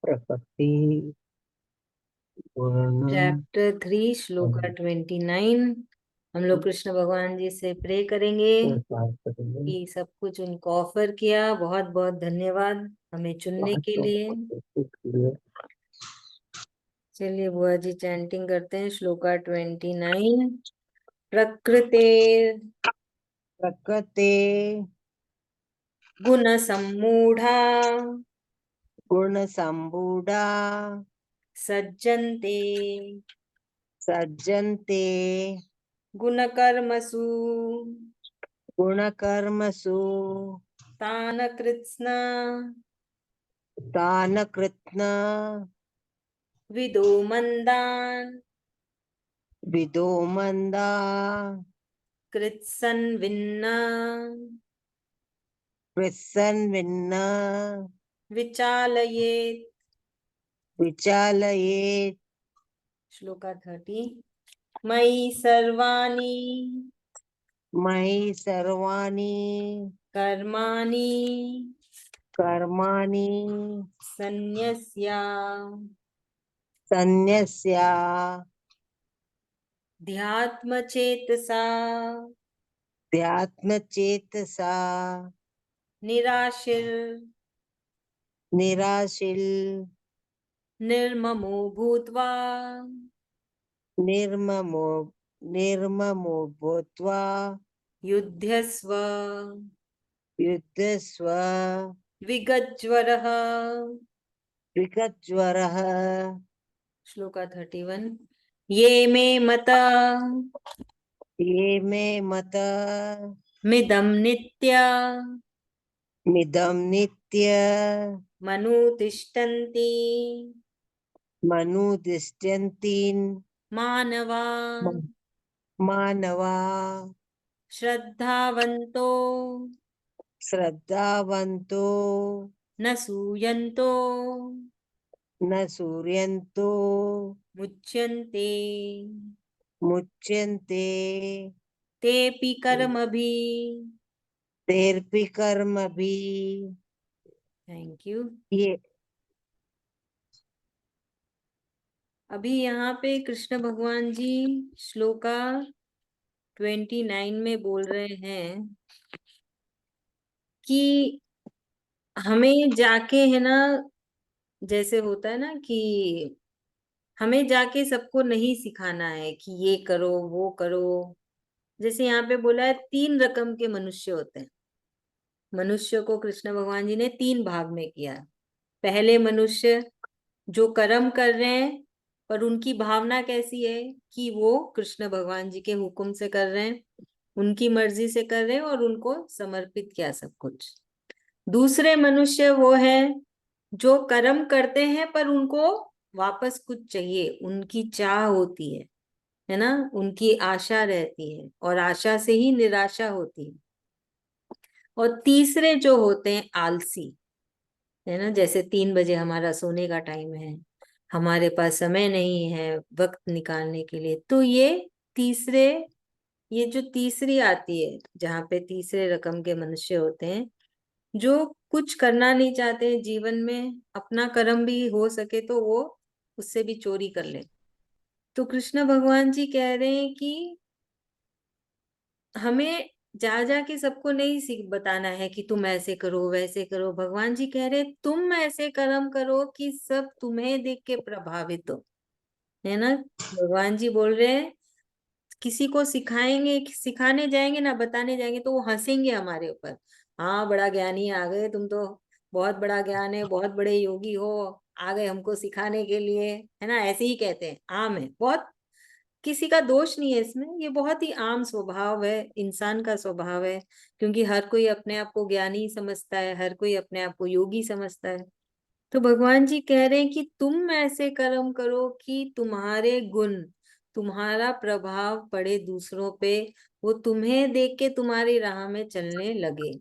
प्रकृति पूर्ण चैप्टर 3 श्लोका 29। हम लोग कृष्ण भगवान जी से प्रे करेंगे करेंगे। कि सब कुछ उनको ऑफर किया। बहुत बहुत धन्यवाद हमें चुनने के लिए। चलिए बुआ जी चैंटिंग करते हैं श्लोका 29। प्रकृते प्रकृते गुण सम्मूढ़ा गुण संबूढ़ा सज्जन्ते सज्जन्ते गुणकर्मसु गुणकर्मसु तान कृत्स्न तान कृत्न विदो मंदान विदो मंदा कृत्सन् विन्ना कृत्सन् विन्न विचालयेत्। विचालयेत्। श्लोका 30। मयि सर्वाणि मयि सर्वाणि कर्माणि कर्माणि सन्न्यस्य सन्न्यस्य ध्यात्मचेतसा ध्यात्मचेतसा निराशिर निराशिल निर्ममो भूत्वा निर्ममो निर्ममो भूत्वा युध्यस्व युद्धस्व विगज्वरः। विगज्वरः। श्लोका 31। ये मे मता ये मे मत मिदं नित्य मिदं नित्य मनुतिष्ठन्ति मनुतिष्ठन्ति मानवा मानवा श्रद्धावन्तो श्रद्धावन्तो न सूयन्तो न सूर्यन्तो मुच्यन्ते मुच्यन्ते तेऽपि कर्मभिः। तेर्पि कर्म भी। Thank you. ये अभी यहाँ पे कृष्ण भगवान जी श्लोका 29 में बोल रहे हैं कि हमें जाके है ना, जैसे होता है ना कि हमें जाके सबको नहीं सिखाना है कि ये करो वो करो। जैसे यहाँ पे बोला है 3 रकम के मनुष्य होते हैं। मनुष्य को कृष्ण भगवान जी ने 3 भाग में किया। पहले मनुष्य जो कर्म कर रहे हैं पर उनकी भावना कैसी है कि वो कृष्ण भगवान जी के हुक्म से कर रहे हैं, उनकी मर्जी से कर रहे हैं और उनको समर्पित किया सब कुछ। दूसरे मनुष्य वो है जो कर्म करते हैं पर उनको वापस कुछ चाहिए, उनकी चाह होती है ना, उनकी आशा रहती है और आशा से ही निराशा होती है। और तीसरे जो होते हैं आलसी, है ना, जैसे 3 बजे हमारा सोने का टाइम है, हमारे पास समय नहीं है वक्त निकालने के लिए, तो ये जो तीसरी आती है जहाँ पे तीसरे रकम के मनुष्य होते हैं जो कुछ करना नहीं चाहते हैं जीवन में, अपना कर्म भी हो सके तो वो उससे भी चोरी कर ले। तो कृष्ण भगवान जी कह रहे हैं कि हमें जा जाके सबको नहीं सीख बताना है कि तुम ऐसे करो वैसे करो। भगवान जी कह रहे तुम ऐसे कर्म करो कि सब तुम्हें देख के प्रभावित हो, है ना। भगवान जी बोल रहे हैं किसी को सिखाएंगे, सिखाने जाएंगे ना, बताने जाएंगे तो वो हंसेंगे हमारे ऊपर। हाँ बड़ा ज्ञानी आ गए तुम तो, बहुत बड़ा ज्ञान है, बहुत बड़े योगी हो, आ गए हमको सिखाने के लिए, है ना, ऐसे ही कहते हैं। आम है बहुत, किसी का दोष नहीं है इसमें, ये बहुत ही आम स्वभाव है, इंसान का स्वभाव है। क्योंकि हर कोई अपने आप को ज्ञानी समझता है, हर कोई अपने आप को योगी समझता है। तो भगवान जी कह रहे हैं कि तुम ऐसे कर्म करो कि तुम्हारे गुण, तुम्हारा प्रभाव पड़े दूसरों पे, वो तुम्हें देख के तुम्हारी राह में चलने लगे।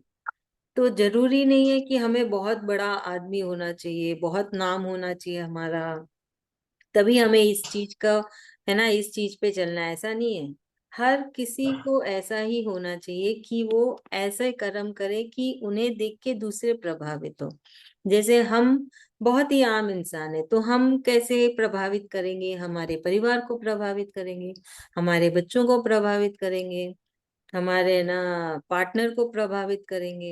तो जरूरी नहीं है कि हमें बहुत बड़ा आदमी होना चाहिए, बहुत नाम होना चाहिए हमारा, तभी हमें इस चीज का, है ना, इस चीज पे चलना है, ऐसा नहीं है। हर किसी को ऐसा ही होना चाहिए कि वो ऐसे कर्म करे कि उन्हें देख के दूसरे प्रभावित हो। जैसे हम बहुत ही आम इंसान है, तो हम कैसे प्रभावित करेंगे? हमारे परिवार को प्रभावित करेंगे, हमारे बच्चों को प्रभावित करेंगे, हमारे ना पार्टनर को प्रभावित करेंगे,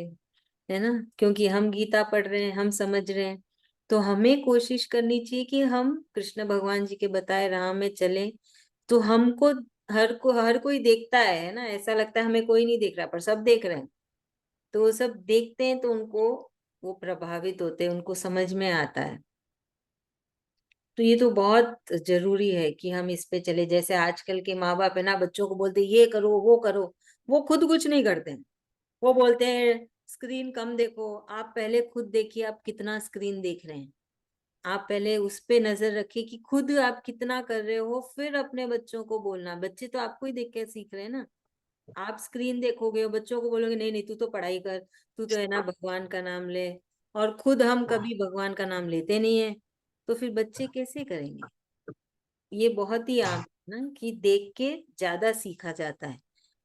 है ना? क्योंकि हम गीता पढ़ रहे हैं, हम समझ रहे हैं, तो हमें कोशिश करनी चाहिए कि हम कृष्ण भगवान जी के बताए राह में चलें। तो हमको हर कोई देखता है ना, ऐसा लगता है हमें कोई नहीं देख रहा, पर सब देख रहे हैं। तो वो सब देखते हैं तो उनको वो प्रभावित होते हैं, उनको समझ में आता है। तो ये तो बहुत जरूरी है कि हम इस पे चले। जैसे आजकल के माँ बाप है ना, बच्चों को बोलते ये करो वो करो, वो खुद कुछ नहीं करते हैं। वो बोलते हैं स्क्रीन कम देखो। आप पहले खुद देखिए आप कितना स्क्रीन देख रहे हैं। आप पहले उस पे नजर रखिए कि खुद आप कितना कर रहे हो, फिर अपने बच्चों को बोलना। बच्चे तो आपको ही देख के सीख रहे हैं ना। आप स्क्रीन देखोगे और बच्चों को बोलोगे नहीं नहीं तू तो पढ़ाई कर, तू तो है ना भगवान का नाम ले, और खुद हम कभी भगवान का नाम लेते नहीं है, तो फिर बच्चे कैसे करेंगे? ये बहुत ही आम है ना कि देख के ज्यादा सीखा जाता है,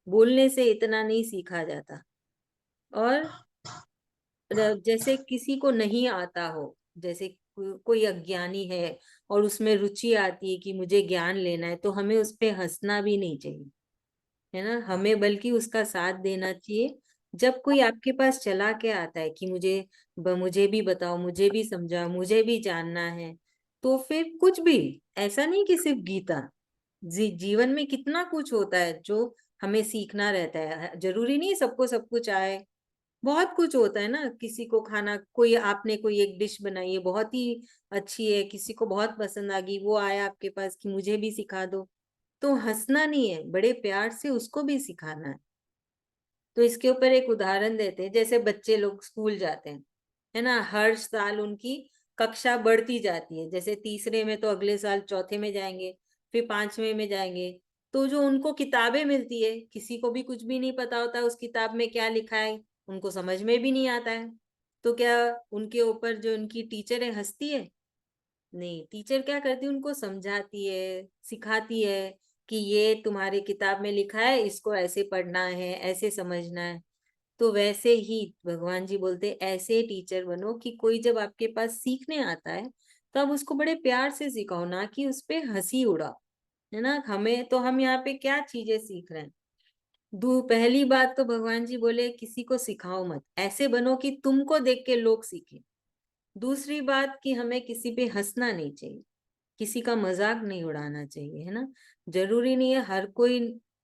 बोलने से इतना नहीं सीखा जाता। और जैसे किसी को नहीं आता हो, जैसे कोई अज्ञानी है और उसमें रुचि आती है कि मुझे ज्ञान लेना है, तो हमें उस पे हंसना भी नहीं चाहिए, है ना? हमें बल्कि उसका साथ देना चाहिए। जब कोई आपके पास चला के आता है कि मुझे भी बताओ, मुझे भी समझाओ, मुझे भी जानना है, तो फिर कुछ भी, ऐसा नहीं कि सिर्फ गीता, जीवन में कितना कुछ होता है जो हमें सीखना रहता है। जरूरी नहीं है सबको सब कुछ आए। बहुत कुछ होता है ना, किसी को खाना, कोई आपने कोई एक डिश बनाई है बहुत ही अच्छी है, किसी को बहुत पसंद आ गई, वो आया आपके पास कि मुझे भी सिखा दो, तो हंसना नहीं है, बड़े प्यार से उसको भी सिखाना है। तो इसके ऊपर एक उदाहरण देते हैं। जैसे बच्चे लोग स्कूल जाते हैं, है ना, हर साल उनकी कक्षा बढ़ती जाती है। जैसे तीसरे में तो अगले साल चौथे में जाएंगे, फिर पांचवे में जाएंगे। तो जो उनको किताबें मिलती है, किसी को भी कुछ भी नहीं पता होता उस किताब में क्या लिखा है, उनको समझ में भी नहीं आता है। तो क्या उनके ऊपर जो उनकी टीचर है हंसती है? नहीं, टीचर क्या करती है, उनको समझाती है, सिखाती है कि ये तुम्हारे किताब में लिखा है, इसको ऐसे पढ़ना है, ऐसे समझना है। तो वैसे ही भगवान जी बोलते ऐसे टीचर बनो कि कोई जब आपके पास सीखने आता है तो आप उसको बड़े प्यार से सिखाओ, ना कि उस पे हंसी उड़ाओ, है ना? हमें तो हम यहाँ पे क्या चीजें सीख रहे हैं? पहली बात तो भगवान जी बोले किसी को सिखाओ मत, ऐसे बनो कि तुमको देख के लोग सीखे। दूसरी बात कि हमें किसी पे हंसना नहीं चाहिए, किसी का मजाक नहीं उड़ाना चाहिए, है ना? जरूरी नहीं है हर कोई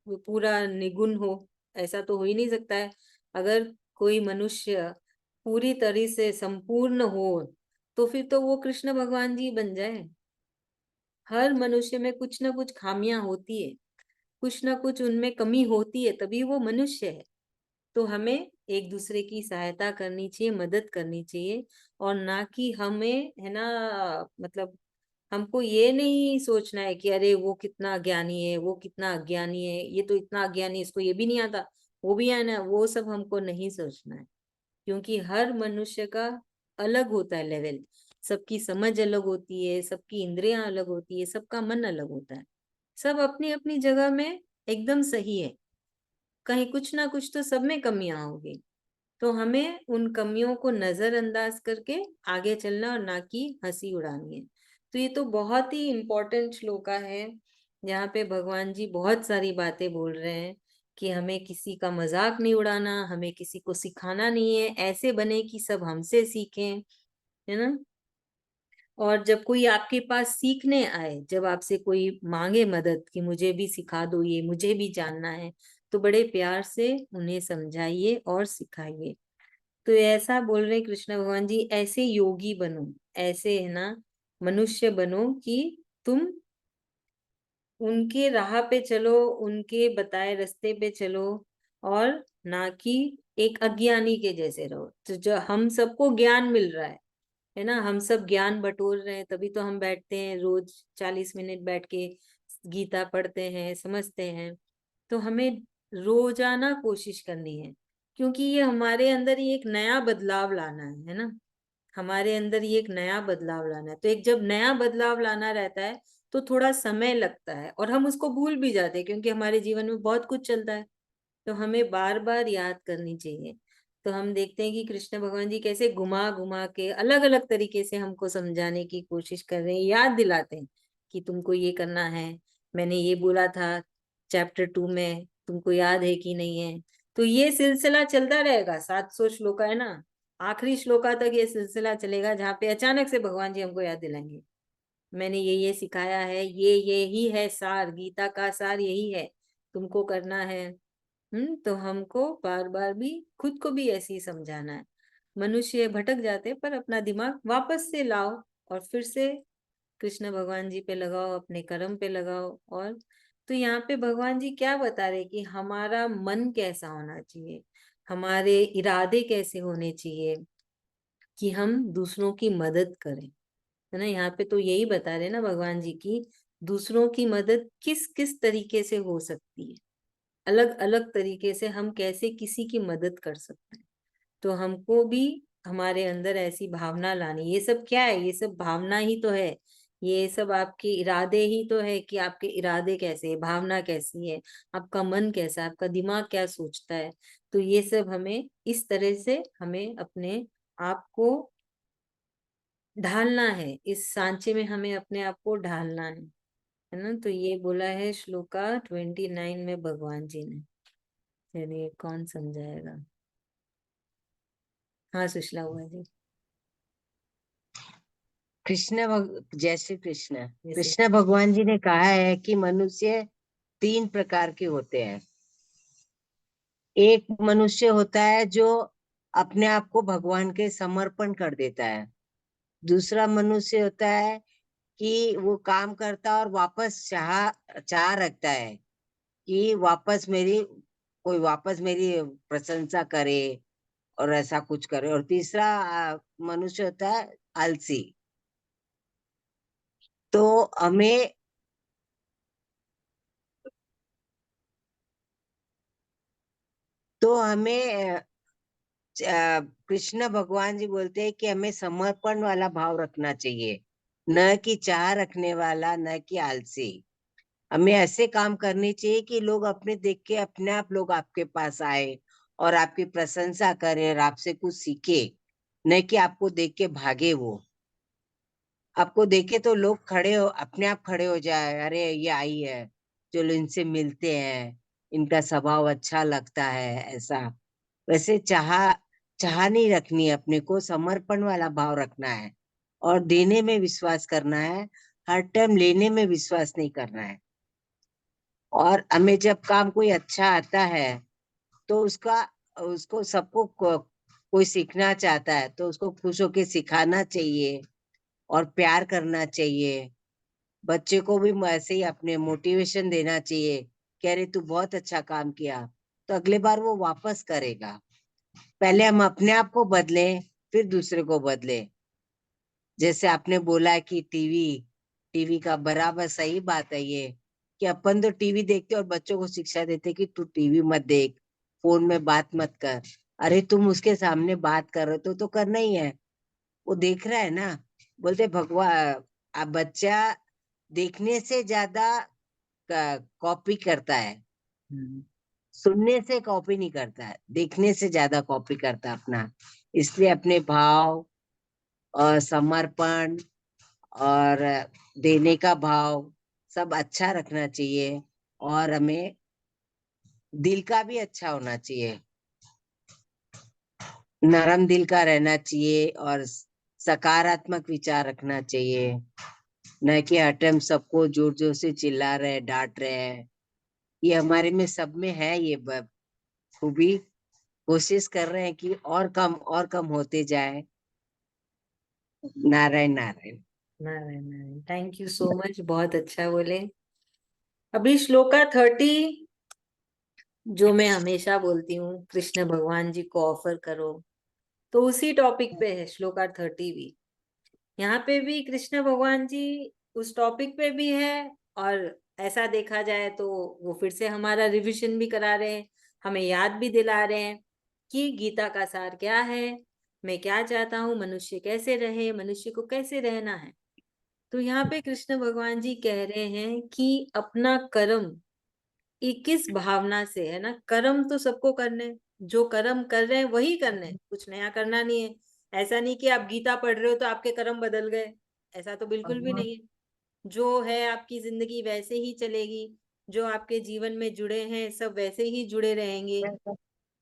पूरा निगुण हो, ऐसा तो हो ही नहीं सकता है। अगर कोई मनुष्य पूरी तरह से संपूर्ण हो, तो फिर तो वो कृष्ण भगवान जी बन जाए। हर मनुष्य में कुछ ना कुछ खामियां होती है, कुछ ना कुछ उनमें कमी होती है, तभी वो मनुष्य है। तो हमें एक दूसरे की सहायता करनी चाहिए, मदद करनी चाहिए, और ना कि हमें, है ना, मतलब हमको ये नहीं सोचना है कि अरे वो कितना ज्ञानी है, वो कितना अज्ञानी है, ये तो इतना अज्ञानी, इसको ये भी नहीं आता, वो भी आना है, वो सब हमको नहीं सोचना है। क्योंकि हर मनुष्य का अलग होता है लेवल, सबकी समझ अलग होती है, सबकी इंद्रियां अलग होती है, सबका मन अलग होता है। सब अपनी अपनी जगह में एकदम सही है, कहीं कुछ ना कुछ तो सब में कमियां होगी। तो हमें उन कमियों को नजरअंदाज करके आगे चलना, और ना कि हंसी उड़ानी है। तो ये तो बहुत ही इम्पोर्टेंट श्लोका है, जहाँ पे भगवान जी बहुत सारी बातें बोल रहे हैं कि हमें किसी का मजाक नहीं उड़ाना, हमें किसी को सिखाना नहीं है, ऐसे बने कि सब हमसे सीखें, है ना? और जब कोई आपके पास सीखने आए, जब आपसे कोई मांगे मदद कि मुझे भी सिखा दो, ये मुझे भी जानना है, तो बड़े प्यार से उन्हें समझाइए और सिखाइए। तो ऐसा बोल रहे कृष्ण भगवान जी, ऐसे योगी बनो, ऐसे, है ना, मनुष्य बनो कि तुम उनके राह पे चलो, उनके बताए रास्ते पे चलो, और ना कि एक अज्ञानी के जैसे रहो। तो जो हम सबको ज्ञान मिल रहा है ना, हम सब ज्ञान बटोर रहे हैं, तभी तो हम बैठते हैं रोज 40 मिनट बैठ के गीता पढ़ते हैं, समझते हैं। तो हमें रोजाना कोशिश करनी है, क्योंकि ये हमारे अंदर ही एक नया बदलाव लाना है ना, हमारे अंदर ये एक नया बदलाव लाना है। तो एक जब नया बदलाव लाना रहता है तो थोड़ा समय लगता है, और हम उसको भूल भी जाते हैं क्योंकि हमारे जीवन में बहुत कुछ चलता है। तो हमें बार बार याद करनी चाहिए। तो हम देखते हैं कि कृष्ण भगवान जी कैसे घुमा घुमा के अलग अलग तरीके से हमको समझाने की कोशिश कर रहे हैं, याद दिलाते हैं कि तुमको ये करना है, मैंने ये बोला था चैप्टर 2 में, तुमको याद है कि नहीं है। तो ये सिलसिला चलता रहेगा, 700 श्लोका है ना, आखिरी श्लोका तक ये सिलसिला चलेगा, जहाँ पे अचानक से भगवान जी हमको याद दिलाएंगे मैंने ये सिखाया है, ये ही है सार, गीता का सार यही है, तुमको करना है। तो हमको बार बार भी खुद को भी ऐसे ही समझाना है। मनुष्य भटक जाते पर अपना दिमाग वापस से लाओ और फिर से कृष्ण भगवान जी पे लगाओ, अपने कर्म पे लगाओ। और तो यहाँ पे भगवान जी क्या बता रहे कि हमारा मन कैसा होना चाहिए, हमारे इरादे कैसे होने चाहिए कि हम दूसरों की मदद करें, है ना। यहाँ पे तो यही बता रहे ना भगवान जी की दूसरों की मदद किस किस तरीके से हो सकती है, अलग अलग तरीके से हम कैसे किसी की मदद कर सकते हैं। तो हमको भी हमारे अंदर ऐसी भावना लानी। ये सब क्या है, ये सब भावना ही तो है, ये सब आपके इरादे ही तो है कि आपके इरादे कैसे है, भावना कैसी है, आपका मन कैसा है, आपका दिमाग क्या सोचता है। तो ये सब हमें इस तरह से हमें अपने आप को ढालना है, इस सांचे में हमें अपने आप को ढालना है ना। तो ये बोला है श्लोका 29 में भगवान जी ने। चलिए कौन समझाएगा? हाँ सुशीला हुआ जी। जय श्री कृष्ण। जैसे कृष्ण भगवान जी ने कहा है कि मनुष्य 3 प्रकार के होते हैं। एक मनुष्य होता है जो अपने आप को भगवान के समर्पण कर देता है। दूसरा मनुष्य होता है कि वो काम करता है और वापस चाह रखता है कि कोई वापस मेरी प्रशंसा करे और ऐसा कुछ करे। और तीसरा मनुष्य होता है आलसी। तो हमें तो हमें कृष्ण भगवान जी बोलते हैं कि हमें समर्पण वाला भाव रखना चाहिए, न कि चाह रखने वाला, न कि आलसी। हमें ऐसे काम करनी चाहिए कि लोग अपने देख के अपने आप लोग आपके पास आए और आपकी प्रशंसा करें और आपसे कुछ सीखे, न कि आपको देख के भागे। वो आपको देखे तो लोग अपने आप खड़े हो जाए, अरे ये आई है, चलो इनसे मिलते हैं, इनका स्वभाव अच्छा लगता है। ऐसा वैसे चाह नहीं रखनी है, अपने को समर्पण वाला भाव रखना है और देने में विश्वास करना है। हर टाइम लेने में विश्वास नहीं करना है। और हमें जब काम कोई अच्छा आता है तो उसको कोई सीखना चाहता है तो उसको खुश होके सिखाना चाहिए और प्यार करना चाहिए। बच्चे को भी ऐसे ही अपने मोटिवेशन देना चाहिए कि अरे तू बहुत अच्छा काम किया, तो अगले बार वो वापस करेगा। पहले हम अपने आप को बदलें, फिर दूसरे को बदलें। जैसे आपने बोला कि टीवी का बराबर सही बात है ये, कि अपन तो टीवी देखते और बच्चों को शिक्षा देते कि तू टीवी मत देख, फोन में बात मत कर। अरे तुम उसके सामने बात कर रहे तो करना ही है, वो देख रहा है ना। बोलते भगवान, अब बच्चा देखने से ज्यादा कॉपी करता है, हम्म, सुनने से कॉपी नहीं करता है, देखने से ज्यादा कॉपी करता है अपना। इसलिए अपने भाव और समर्पण और देने का भाव सब अच्छा रखना चाहिए। और हमें दिल का भी अच्छा होना चाहिए, नरम दिल का रहना चाहिए और सकारात्मक विचार रखना चाहिए, न कि हर टाइम सबको जोर जोर से चिल्ला रहे, डांट रहे हैं। ये हमारे में सब में है, ये खूबी। कोशिश कर रहे हैं कि और कम होते जाए। Narayan Narayan. Narayan Narayan, thank you so much, बहुत अच्छा बोले। अभी श्लोका 30 जो मैं हमेशा बोलती हूँ कृष्ण भगवान जी को ऑफर करो, तो उसी टॉपिक पे है श्लोका 30 भी। यहाँ पे भी कृष्ण भगवान जी उस टॉपिक पे भी है, और ऐसा देखा जाए तो वो फिर से हमारा रिवीजन भी करा रहे हैं, हमें याद भी दिला रहे हैं कि गीता का सार क्या है, मैं क्या चाहता हूँ, मनुष्य कैसे रहे, मनुष्य को कैसे रहना है। तो यहाँ पे कृष्ण भगवान जी कह रहे हैं कि अपना कर्म 21 भावना से, है ना, कर्म तो सबको करने, जो कर्म कर रहे हैं वही करने हैं, कुछ नया करना नहीं है। ऐसा नहीं कि आप गीता पढ़ रहे हो तो आपके कर्म बदल गए, ऐसा तो बिल्कुल भी नहीं है। जो है आपकी जिंदगी वैसे ही चलेगी, जो आपके जीवन में जुड़े हैं सब वैसे ही जुड़े रहेंगे।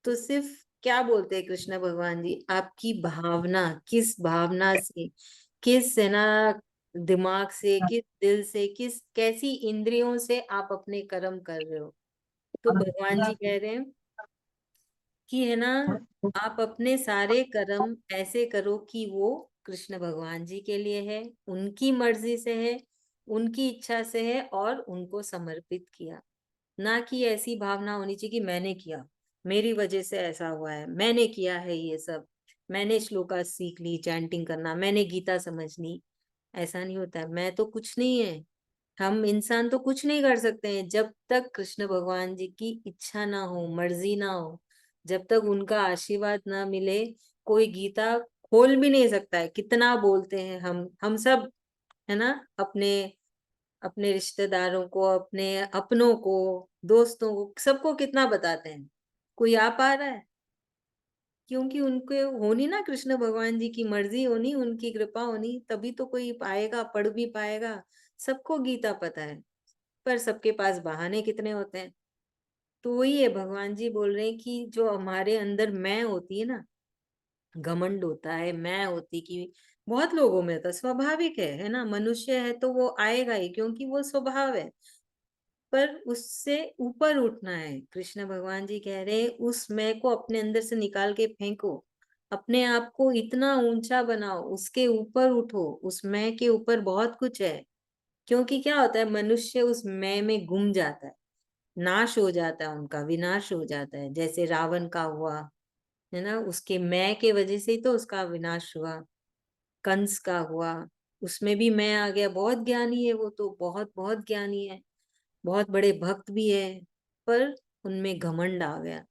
तो सिर्फ क्या बोलते हैं कृष्ण भगवान जी, आपकी भावना, किस भावना से, किस है ना दिमाग से, किस दिल से, किस कैसी इंद्रियों से आप अपने कर्म कर रहे हो। तो भगवान जी कह रहे हैं कि है ना, आप अपने सारे कर्म ऐसे करो कि वो कृष्ण भगवान जी के लिए है, उनकी मर्जी से है, उनकी इच्छा से है और उनको समर्पित किया। ना कि ऐसी भावना होनी चाहिए कि मैंने किया, मेरी वजह से ऐसा हुआ है, मैंने किया है ये सब, मैंने श्लोका सीख ली, चैंटिंग करना, मैंने गीता समझ ली। ऐसा नहीं होता है, मैं तो कुछ नहीं है। हम इंसान तो कुछ नहीं कर सकते हैं जब तक कृष्ण भगवान जी की इच्छा ना हो, मर्जी ना हो, जब तक उनका आशीर्वाद ना मिले। कोई गीता खोल भी नहीं सकता है। कितना बोलते हैं हम सब, है ना, अपने अपने रिश्तेदारों को, अपने अपनों को, दोस्तों को, सबको कितना बताते हैं। कोई आ पा रहा है? क्योंकि उनको होनी ना कृष्ण भगवान जी की मर्जी होनी, उनकी कृपा होनी, तभी तो कोई पाएगा, पढ़ भी पाएगा। सबको गीता पता है, पर सबके पास बहाने कितने होते हैं। तो वही है, भगवान जी बोल रहे हैं कि जो हमारे अंदर मैं होती है ना, घमंड होता है, मैं होती कि बहुत लोगों में होता है, स्वाभाविक है ना, मनुष्य है तो वो आएगा ही, क्योंकि वो स्वभाव है। पर उससे ऊपर उठना है। कृष्ण भगवान जी कह रहे हैं उस मैं को अपने अंदर से निकाल के फेंको, अपने आप को इतना ऊंचा बनाओ, उसके ऊपर उठो। उस मैं के ऊपर बहुत कुछ है। क्योंकि क्या होता है, मनुष्य उस मैं में गुम जाता है, नाश हो जाता है, उनका विनाश हो जाता है। जैसे रावण का हुआ, है ना, उसके मैं के वजह से ही तो उसका विनाश हुआ। कंस का हुआ, उसमें भी मैं आ गया। बहुत ज्ञानी है वो तो, बहुत बहुत ज्ञानी है, बहुत बड़े भक्त भी है, पर उनमें घमंड आ गया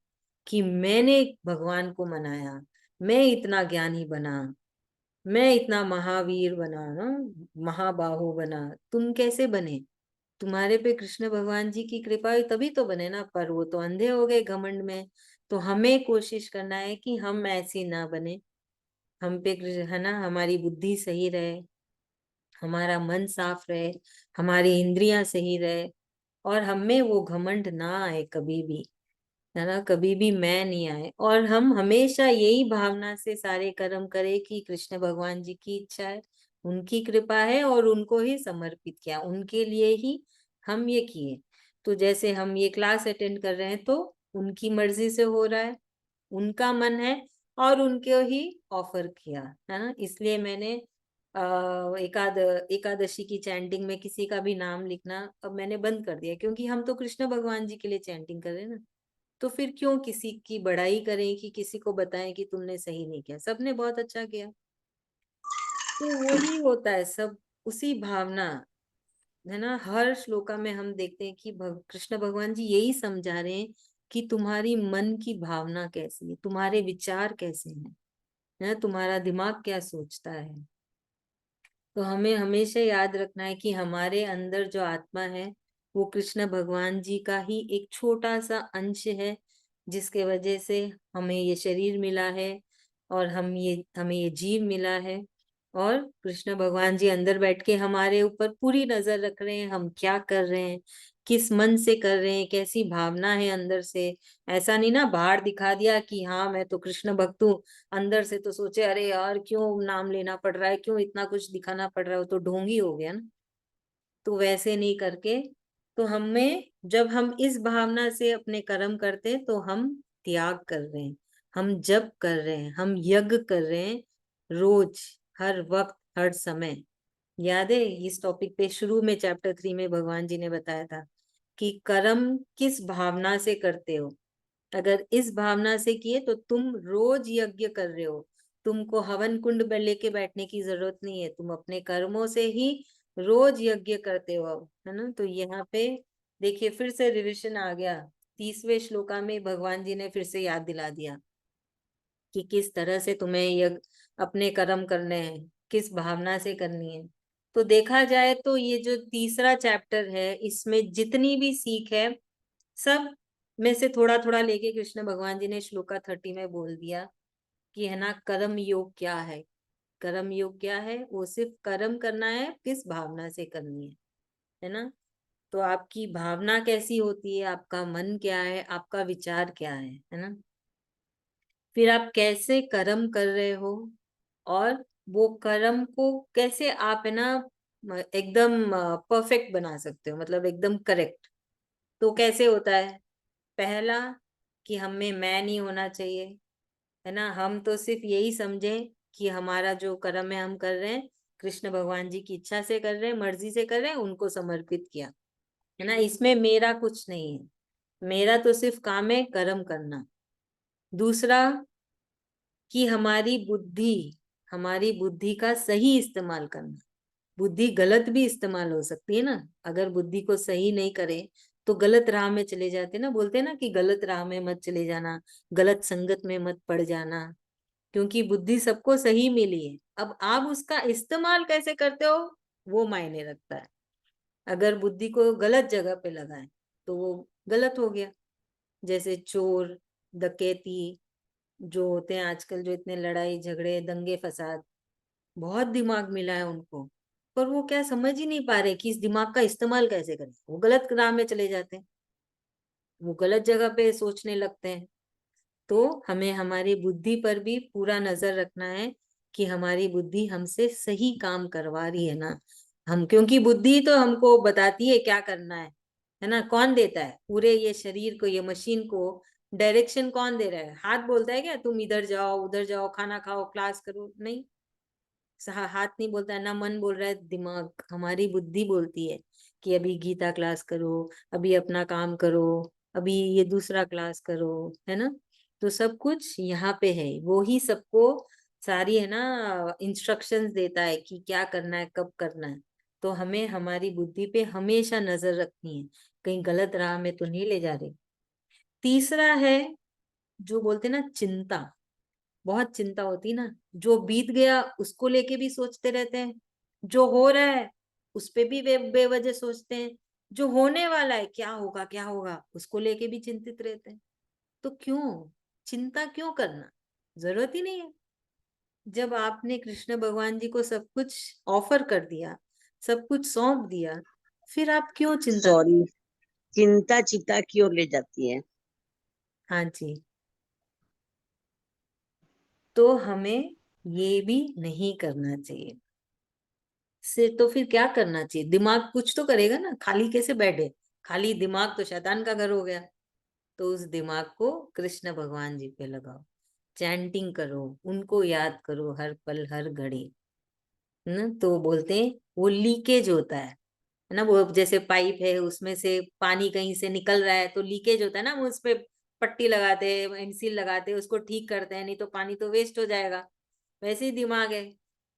कि मैंने भगवान को मनाया, मैं इतना ज्ञानी बना, मैं इतना महावीर बना ना, महाबाहु बना। तुम कैसे बने? तुम्हारे पे कृष्ण भगवान जी की कृपा हुई तभी तो बने ना, पर वो तो अंधे हो गए घमंड में। तो हमें कोशिश करना है कि हम ऐसी ना बने। हम पे है ना, हमारी बुद्धि सही रहे, हमारा मन साफ रहे, हमारी इंद्रियां सही रहे, और हमें वो घमंड ना आए कभी भी, है ना, कभी भी मैं नहीं आए। और हम हमेशा यही भावना से सारे कर्म करें कि कृष्ण भगवान जी की इच्छा है, उनकी कृपा है, और उनको ही समर्पित किया, उनके लिए ही हम ये किए। तो जैसे हम ये क्लास अटेंड कर रहे हैं तो उनकी मर्जी से हो रहा है, उनका मन है, और उनको ही ऑफर किया, है ना। इसलिए मैंने एकादशी की चैंटिंग में किसी का भी नाम लिखना अब मैंने बंद कर दिया, क्योंकि हम तो कृष्ण भगवान जी के लिए चैंटिंग कर रहे हैं ना। तो फिर क्यों किसी की बड़ाई करें, कि किसी को बताएं कि तुमने सही नहीं किया, सबने बहुत अच्छा किया। तो वही होता है सब, उसी भावना, है ना। हर श्लोका में हम देखते हैं कि कृष्ण भगवान जी यही समझा रहे हैं कि तुम्हारी मन की भावना कैसी है, तुम्हारे विचार कैसे हैं, है ना, तुम्हारा दिमाग क्या सोचता है। तो हमें हमेशा याद रखना है कि हमारे अंदर जो आत्मा है वो कृष्ण भगवान जी का ही एक छोटा सा अंश है, जिसके वजह से हमें ये शरीर मिला है, और हमें ये जीव मिला है। और कृष्ण भगवान जी अंदर बैठ के हमारे ऊपर पूरी नजर रख रहे हैं, हम क्या कर रहे हैं, किस मन से कर रहे हैं, कैसी भावना है अंदर से। ऐसा नहीं ना बाहर दिखा दिया कि हाँ मैं तो कृष्ण भक्त हूँ, अंदर से तो सोचे अरे यार क्यों नाम लेना पड़ रहा है, क्यों इतना कुछ दिखाना पड़ रहा है, वो तो ढोंगी हो गया ना। तो वैसे नहीं करके, तो हमें जब हम इस भावना से अपने कर्म करते हैं तो हम त्याग कर रहे हैं, हम जप कर रहे हैं, हम यज्ञ कर रहे हैं, रोज, हर वक्त, हर समय। याद है इस टॉपिक पे शुरू में चैप्टर 3 में भगवान जी ने बताया था कि कर्म किस भावना से करते हो। अगर इस भावना से किए तो तुम रोज यज्ञ कर रहे हो, तुमको हवन कुंड में लेके बैठने की जरूरत नहीं है, तुम अपने कर्मों से ही रोज यज्ञ करते हो, है ना। तो यहाँ पे देखिए फिर से रिविजन आ गया, 30वें श्लोका में भगवान जी ने फिर से याद दिला दिया कि किस तरह से तुम्हें यज्ञ, अपने कर्म करने हैं, किस भावना से करनी है। तो देखा जाए तो ये जो तीसरा चैप्टर है, इसमें जितनी भी सीख है सब में से थोड़ा थोड़ा लेके कृष्ण भगवान जी ने श्लोका 30 में बोल दिया कि है ना, कर्म योग क्या है। कर्म योग क्या है? वो सिर्फ कर्म करना है, किस भावना से करनी है ना। तो आपकी भावना कैसी होती है, आपका मन क्या है, आपका विचार क्या है ना। फिर आप कैसे कर्म कर रहे हो, और वो कर्म को कैसे आप है ना एकदम परफेक्ट बना सकते हो, मतलब एकदम करेक्ट। तो कैसे होता है? पहला, कि हमें मैं नहीं होना चाहिए, है ना। हम तो सिर्फ यही समझे कि हमारा जो कर्म है हम कर रहे हैं, कृष्ण भगवान जी की इच्छा से कर रहे हैं, मर्जी से कर रहे हैं, उनको समर्पित किया, है ना। इसमें मेरा कुछ नहीं है, मेरा तो सिर्फ काम है कर्म करना। दूसरा, कि हमारी बुद्धि का सही इस्तेमाल करना। बुद्धि गलत भी इस्तेमाल हो सकती है ना, अगर बुद्धि को सही नहीं करे तो गलत राह में चले जाते ना। बोलते हैं ना कि गलत राह में मत चले जाना, गलत संगत में मत पड़ जाना, क्योंकि बुद्धि सबको सही मिली है। अब आप उसका इस्तेमाल कैसे करते हो, वो मायने रखता है। अगर बुद्धि को गलत जगह पे लगाए तो वो गलत हो गया। जैसे चोर, डकैती जो होते हैं आजकल, जो इतने लड़ाई झगड़े दंगे फसाद, बहुत दिमाग मिला है उनको, पर वो क्या समझ ही नहीं पा रहे कि इस दिमाग का इस्तेमाल कैसे करें। वो गलत राह में चले जाते हैं, वो गलत जगह पे सोचने लगते हैं। तो हमें हमारी बुद्धि पर भी पूरा नजर रखना है कि हमारी बुद्धि हमसे सही काम करवा रही है ना। हम, क्योंकि बुद्धि तो हमको बताती है क्या करना है ना। कौन देता है पूरे ये शरीर को, ये मशीन को डायरेक्शन कौन दे रहा है? हाथ बोलता है क्या तुम इधर जाओ उधर जाओ, खाना खाओ क्लास करो? नहीं, हाथ नहीं बोलता है ना, मन बोल रहा है, दिमाग हमारी बुद्धि बोलती है कि अभी गीता क्लास करो, अभी अपना काम करो, अभी ये दूसरा क्लास करो, है ना। तो सब कुछ यहाँ पे है, वो ही सबको सारी है ना इंस्ट्रक्शंस देता है कि क्या करना है कब करना है। तो हमें हमारी बुद्धि पे हमेशा नजर रखनी है, कहीं गलत राह में तो नहीं ले जा रहे। तीसरा है, जो बोलते ना चिंता, बहुत चिंता होती ना। जो बीत गया उसको लेके भी सोचते रहते हैं, जो हो रहा है उस पे भी बेवजह सोचते हैं, जो होने वाला है क्या होगा उसको लेके भी चिंतित रहते हैं। तो क्यों चिंता क्यों करना, जरूरत ही नहीं है। जब आपने कृष्ण भगवान जी को सब कुछ ऑफर कर दिया, सब कुछ सौंप दिया, फिर आप क्यों चिंता कर। सॉरी, चिंता चिता की ओर ले जाती है। हाँ जी, तो हमें ये भी नहीं करना चाहिए। से तो फिर क्या करना चाहिए? दिमाग कुछ तो करेगा ना, खाली कैसे बैठे? खाली दिमाग तो शैतान का घर हो गया। तो उस दिमाग को कृष्ण भगवान जी पे लगाओ, चैंटिंग करो, उनको याद करो हर पल हर घड़ी, है ना। तो बोलते हैं वो लीकेज होता है ना। वो जैसे पाइप है, उसमें से पानी कहीं से निकल रहा है तो लीकेज होता है ना, वो उस पे पट्टी लगाते हैं, एमसील लगाते हैं, उसको ठीक करते हैं, नहीं तो पानी तो वेस्ट हो जाएगा। वैसे ही दिमाग है,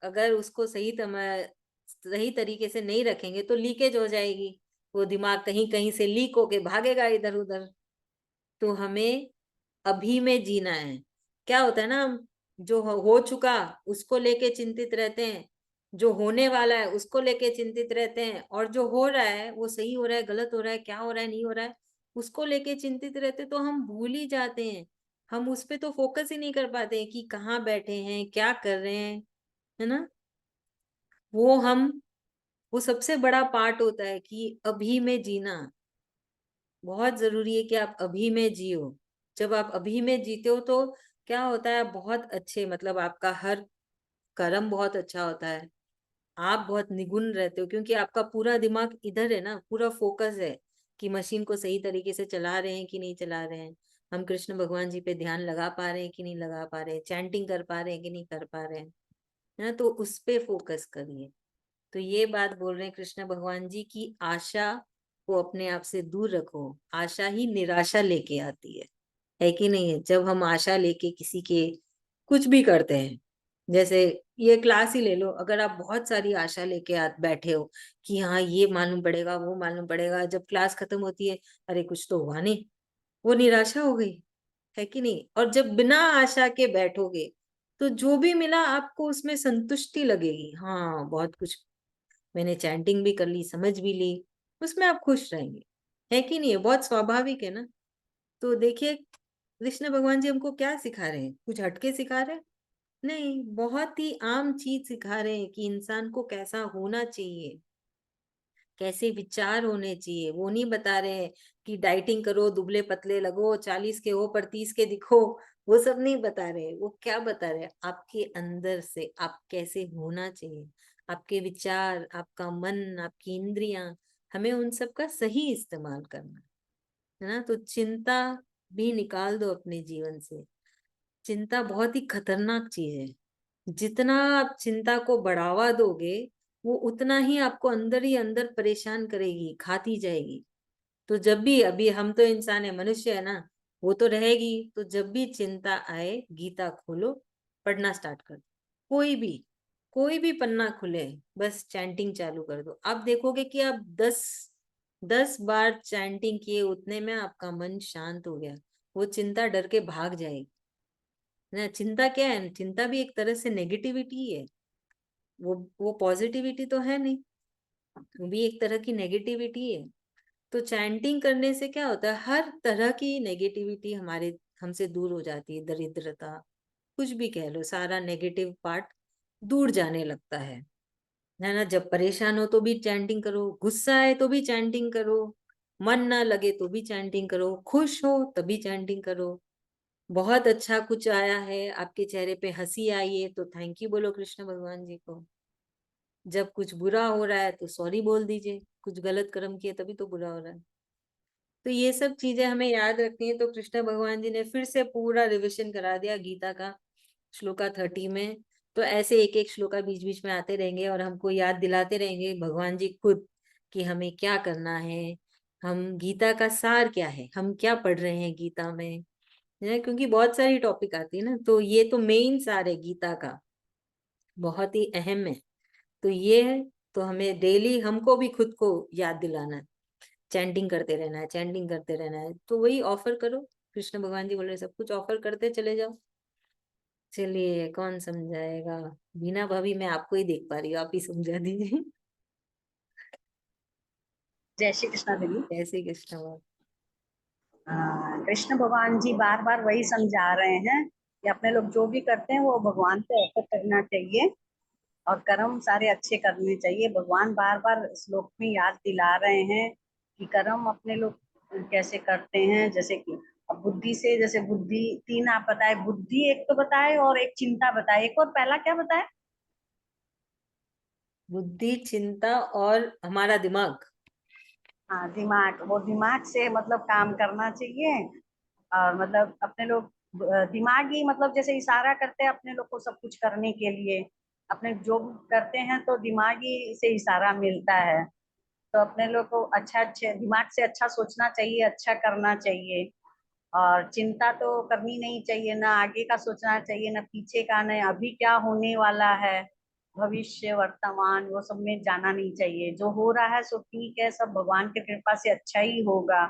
अगर उसको सही तरीके से नहीं रखेंगे तो लीकेज हो जाएगी। वो दिमाग कहीं कहीं से लीक होके भागेगा इधर उधर। तो हमें अभी में जीना है। क्या होता है ना, हम जो हो चुका उसको लेके चिंतित रहते हैं, जो होने वाला है उसको लेके चिंतित रहते हैं, और जो हो रहा है वो सही हो रहा है गलत हो रहा है क्या हो रहा है नहीं हो रहा है उसको लेके चिंतित रहते, तो हम भूल ही जाते हैं। हम उस पे तो फोकस ही नहीं कर पाते हैं कि कहाँ बैठे हैं क्या कर रहे हैं, है ना। वो हम वो सबसे बड़ा पार्ट होता है कि अभी में जीना। बहुत जरूरी है कि आप अभी में जियो। जब आप अभी में जीते हो तो क्या होता है, बहुत अच्छे, मतलब आपका हर कर्म बहुत अच्छा होता है। आप बहुत निगुण रहते हो, क्योंकि आपका पूरा दिमाग इधर है ना, पूरा फोकस है कि मशीन को सही तरीके से चला रहे हैं कि नहीं चला रहे हैं, हम कृष्ण भगवान जी पे ध्यान लगा पा रहे हैं कि नहीं लगा पा रहे हैं, चैंटिंग कर पा रहे हैं कि नहीं कर पा रहे हैं, है ना। तो उस पे फोकस करिए। तो ये बात बोल रहे हैं कृष्ण भगवान जी की, आशा को अपने आप से दूर रखो। आशा ही निराशा लेके आती है कि नहीं है। जब हम आशा लेके किसी के कुछ भी करते हैं, जैसे ये क्लास ही ले लो, अगर आप बहुत सारी आशा लेके बैठे हो कि हाँ ये मालूम पड़ेगा वो मालूम पड़ेगा, जब क्लास खत्म होती है अरे कुछ तो हुआ नहीं, वो निराशा हो गई, है कि नहीं। और जब बिना आशा के बैठोगे तो जो भी मिला आपको उसमें संतुष्टि लगेगी, हाँ बहुत कुछ मैंने चैंटिंग भी कर ली, समझ भी ली, उसमें आप खुश रहेंगे, है कि नहीं है। बहुत स्वाभाविक है ना। तो देखिए कृष्ण भगवान जी हमको क्या सिखा रहे हैं, कुछ हटके सिखा रहे हैं? नहीं, बहुत ही आम चीज सिखा रहे हैं कि इंसान को कैसा होना चाहिए, कैसे विचार होने चाहिए। वो नहीं बता रहे हैं कि डाइटिंग करो, दुबले पतले लगो, 40 के हो पर 30 के दिखो, वो सब नहीं बता रहे। वो क्या बता रहे हैं, आपके अंदर से आप कैसे होना चाहिए, आपके विचार, आपका मन, आपकी इंद्रियां, हमें उन सब का सही इस्तेमाल करना है ना। तो चिंता भी निकाल दो अपने जीवन से। चिंता बहुत ही खतरनाक चीज है। जितना आप चिंता को बढ़ावा दोगे, वो उतना ही आपको अंदर ही अंदर परेशान करेगी, खाती जाएगी। तो जब भी, अभी हम तो इंसान है, मनुष्य है ना, वो तो रहेगी। तो जब भी चिंता आए, गीता खोलो, पढ़ना स्टार्ट कर दो। कोई भी पन्ना खुले, बस चैंटिंग चालू कर दो। आप देखोगे कि आप 10 बार चैंटिंग किए, उतने में आपका मन शांत हो गया। वो चिंता डर के भाग जाएगी ना। चिंता क्या है, चिंता भी एक तरह से नेगेटिविटी है। वो पॉजिटिविटी तो है नहीं, वो भी एक तरह की नेगेटिविटी है। तो चैंटिंग करने से क्या होता है, हर तरह की नेगेटिविटी हमारे हमसे दूर हो जाती है। दरिद्रता, कुछ भी कह लो, सारा नेगेटिव पार्ट दूर जाने लगता है ना। जब परेशान हो तो भी चैंटिंग करो, गुस्सा है तो भी चैंटिंग करो, मन ना लगे तो भी चैंटिंग करो, खुश हो तभी चैंटिंग करो। बहुत अच्छा कुछ आया है, आपके चेहरे पे हंसी आई है, तो थैंक यू बोलो कृष्ण भगवान जी को। जब कुछ बुरा हो रहा है तो सॉरी बोल दीजिए, कुछ गलत कर्म किए तभी तो बुरा हो रहा है। तो ये सब चीजें हमें याद रखनी है। तो कृष्ण भगवान जी ने फिर से पूरा रिविजन करा दिया गीता का श्लोका 30 में। तो ऐसे एक एक श्लोका बीच बीच में आते रहेंगे और हमको याद दिलाते रहेंगे भगवान जी खुद कि हमें क्या करना है, हम गीता का सार क्या है, हम क्या पढ़ रहे हैं गीता में, है। क्योंकि बहुत सारी टॉपिक आती है ना, तो ये तो मेन सार है गीता का, बहुत ही अहम है। तो ये है, तो हमें डेली हमको भी खुद को याद दिलाना है, चैंटिंग करते रहना है, चैंटिंग करते रहना है। तो वही ऑफर करो, कृष्ण भगवान जी बोल रहे सब कुछ ऑफर करते चले जाओ। चलिए, कौन समझाएगा? बीना भाभी, मैं आपको ही देख पा रही हूँ, आप ही समझा दीजिए। जय श्री कृष्णा दीदी। जय श्री कृष्ण भगवान। कृष्ण भगवान जी बार बार वही समझा रहे हैं कि अपने लोग जो भी करते हैं वो भगवान पे अर्पण करना चाहिए और कर्म सारे अच्छे करने चाहिए। भगवान बार बार श्लोक में याद दिला रहे हैं कि कर्म अपने लोग कैसे करते हैं। जैसे कि अब बुद्धि से, जैसे बुद्धि तीन आप बताए, बुद्धि एक तो बताए और एक चिंता बताए, एक और पहला क्या बताए? बुद्धि, चिंता और हमारा दिमाग। हाँ, दिमाग। वो दिमाग से मतलब काम करना चाहिए। और मतलब अपने लोग दिमागी मतलब जैसे इशारा करते हैं अपने लोग को सब कुछ करने के लिए। अपने जो करते हैं तो दिमागी से इशारा मिलता है। तो अपने लोग को अच्छा अच्छे दिमाग से अच्छा सोचना चाहिए, अच्छा करना चाहिए। और चिंता तो करनी नहीं चाहिए, ना आगे का सोचना चाहिए, ना पीछे का, ना अभी क्या होने वाला है, भविष्य वर्तमान वो सब में जाना नहीं चाहिए। जो हो रहा है सो ठीक है, सब भगवान की कृपा से अच्छा ही होगा।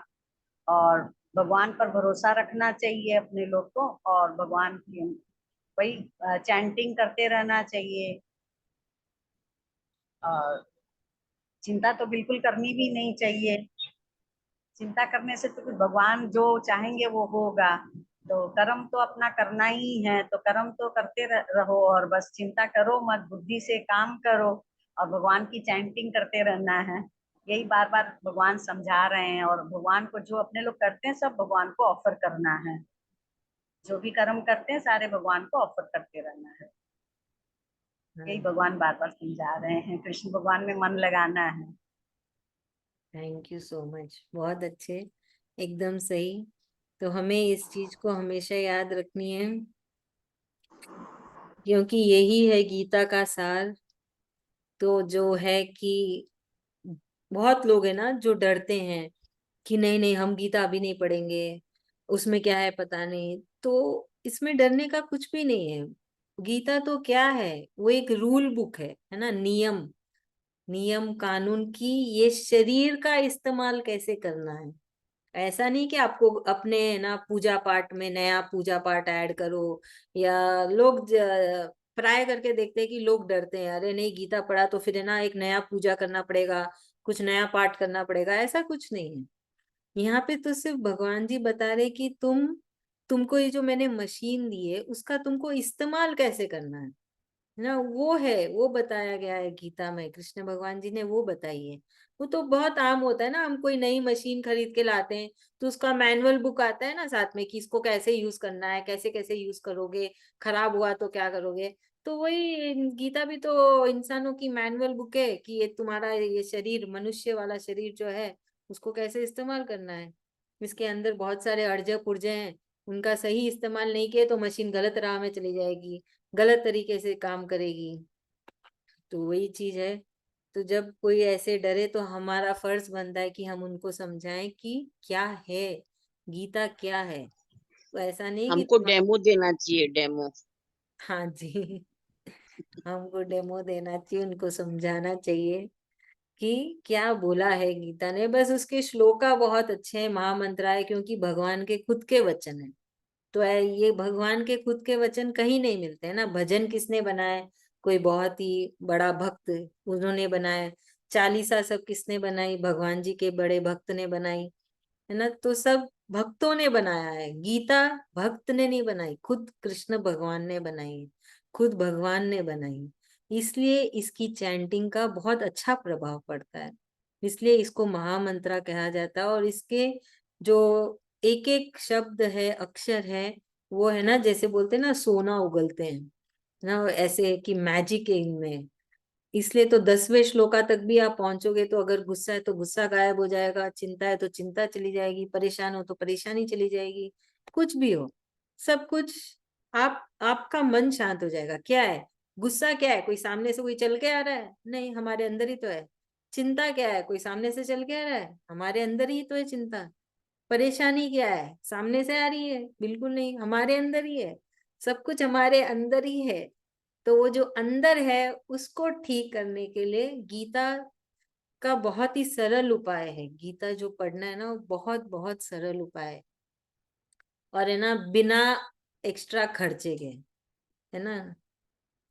और भगवान पर भरोसा रखना चाहिए अपने लोग को। और भगवान की वही चैंटिंग करते रहना चाहिए। और चिंता तो बिल्कुल करनी भी नहीं चाहिए। चिंता करने से तो कुछ, भगवान जो चाहेंगे वो होगा। तो कर्म तो अपना करना ही है, तो कर्म तो करते रहो और बस चिंता करो मत, बुद्धि से काम करो और भगवान की चैंटिंग करते रहना है। यही बार बार भगवान समझा रहे हैं। और भगवान को जो अपने लोग करते हैं सब भगवान को ऑफर करना है। जो भी कर्म करते हैं सारे भगवान को ऑफर करते रहना है। यही भगवान बार बार समझा रहे हैं, कृष्ण भगवान में मन लगाना है। थैंक यू सो मच, बहुत अच्छे, एकदम सही। तो हमें इस चीज को हमेशा याद रखनी है, क्योंकि यही है गीता का सार। तो जो है कि बहुत लोग हैं ना जो डरते हैं कि नहीं नहीं, हम गीता अभी नहीं पढ़ेंगे, उसमें क्या है पता नहीं। तो इसमें डरने का कुछ भी नहीं है। गीता तो क्या है, वो एक रूल बुक है ना, नियम, नियम कानून की, ये शरीर का इस्तेमाल कैसे करना है। ऐसा नहीं कि आपको अपने ना पूजा पाठ में नया पूजा पाठ ऐड करो। या लोग ट्राई करके देखते हैं कि लोग डरते हैं, अरे नहीं गीता पढ़ा तो फिर है ना एक नया पूजा करना पड़ेगा, कुछ नया पाठ करना पड़ेगा, ऐसा कुछ नहीं है। यहाँ पे तो सिर्फ भगवान जी बता रहे कि तुमको ये जो मैंने मशीन दी है उसका तुमको इस्तेमाल कैसे करना है ना, वो बताया गया है गीता में। कृष्ण भगवान जी ने वो बताई है। वो तो बहुत आम होता है ना, हम कोई नई मशीन खरीद के लाते हैं तो उसका मैनुअल बुक आता है ना साथ में कि इसको कैसे यूज करना है, कैसे कैसे यूज करोगे, खराब हुआ तो क्या करोगे। तो वही गीता भी तो इंसानों की मैनुअल बुक है कि ये तुम्हारा ये शरीर, मनुष्य वाला शरीर जो है उसको कैसे इस्तेमाल करना है। इसके अंदर बहुत सारे अर्जे पुर्जे हैं, उनका सही इस्तेमाल नहीं किए तो मशीन गलत राह में चली जाएगी, गलत तरीके से काम करेगी। तो वही चीज है। तो जब कोई ऐसे डरे तो हमारा फर्ज बनता है कि हम उनको समझाएं कि क्या है गीता, क्या है। तो ऐसा नहीं कि हमको डेमो देना चाहिए, डेमो। हाँ जी, हमको डेमो देना चाहिए, उनको समझाना चाहिए कि क्या बोला है गीता ने। बस उसके श्लोका बहुत अच्छे हैं, महामंत्र है, क्योंकि भगवान के खुद के वचन है। तो ये भगवान के खुद के वचन कहीं नहीं मिलते हैं ना। भजन किसने बनाए, कोई बहुत ही बड़ा भक्त, उन्होंने बनाया। चालीसा सब किसने बनाई, भगवान जी के बड़े भक्त ने बनाई, है ना। तो सब भक्तों ने बनाया है। गीता भक्त ने नहीं बनाई, खुद कृष्ण भगवान ने बनाई है, खुद भगवान ने बनाई। इसलिए इसकी चैंटिंग का बहुत अच्छा प्रभाव पड़ता है, इसलिए इसको महामंत्रा कहा जाता है। और इसके जो एक एक शब्द है, अक्षर है, वो है ना, जैसे बोलते हैं ना सोना उगलते हैं ना, ऐसे कि मैजिक है इनमें। इसलिए तो 10वें श्लोका तक भी आप पहुंचोगे तो अगर गुस्सा है तो गुस्सा गायब हो जाएगा, चिंता है तो चिंता चली जाएगी, परेशान हो तो परेशानी चली जाएगी, कुछ भी हो, सब कुछ। आपका मन शांत हो जाएगा। क्या है गुस्सा, क्या है कोई सामने से कोई चल के आ रहा है, नहीं, हमारे अंदर ही तो है। चिंता क्या है, कोई सामने से चल के आ रहा है, हमारे अंदर ही तो है चिंता। परेशानी क्या है, सामने से आ रही है, बिल्कुल नहीं, हमारे अंदर ही है। सब कुछ हमारे अंदर ही है। तो वो जो अंदर है उसको ठीक करने के लिए गीता का बहुत ही सरल उपाय है। गीता जो पढ़ना है ना, वो बहुत बहुत सरल उपाय है, और है ना बिना एक्स्ट्रा खर्चे के, है ना।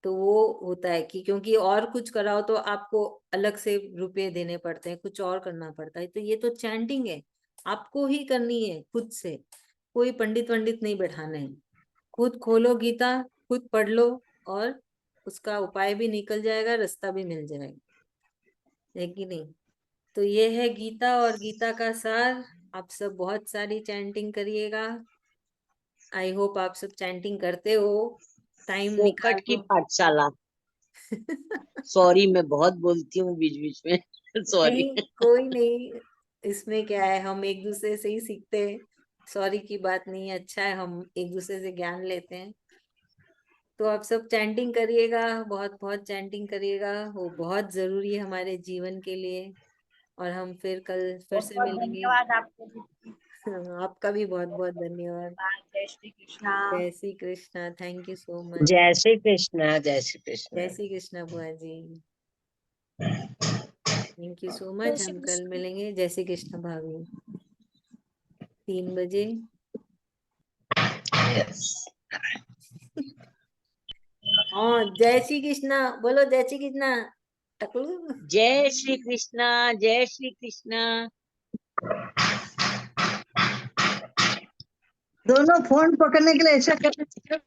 तो वो होता है कि क्योंकि और कुछ कराओ तो आपको अलग से रुपए देने पड़ते हैं, कुछ और करना पड़ता है। तो ये तो चैंटिंग है, आपको ही करनी है खुद से, कोई पंडित वंडित नहीं बैठाने हैं। खुद खोलो गीता, खुद पढ़ लो, और उसका उपाय भी निकल जाएगा, रास्ता भी मिल जाएगा, है कि नहीं। तो ये है गीता और गीता का सार। आप सब बहुत सारी चैंटिंग करिएगा। आई होप आप सब चैंटिंग करते हो, टाइम निकाल फोकट की दो। पाठशाला। सॉरी, मैं बहुत बोलती हूँ बीच बीच में। सॉरी। नहीं, कोई नहीं, इसमें क्या है, हम एक दूसरे से ही सीखते हैं। सॉरी की बात नहीं है, अच्छा है हम एक दूसरे से ज्ञान लेते हैं। तो आप सब चैंटिंग करिएगा, बहुत बहुत चैंटिंग करिएगा, वो बहुत जरूरी है हमारे जीवन के लिए। और हम फिर कल फिर बहुत से बहुत मिलेंगे। धन्यवाद आपको भी। आपका भी बहुत बहुत धन्यवाद। जय श्री कृष्णा। जय Shri Krishna, thank you so much. जय श्री कृष्णा, जय श्री जय कृष्णा। श्री कृष्णा बुआ जी, थैंक यू सो जय मच। श्री हम कल कृष्ण। मिलेंगे। जय श्री कृष्ण भाभी, 3 बजे। Yes. हाँ, जय श्री कृष्णा बोलो, जय श्री कृष्णा टकलू। जय श्री कृष्णा, जय श्री कृष्णा। दोनों फोन पकड़ने के लिए ऐसा करते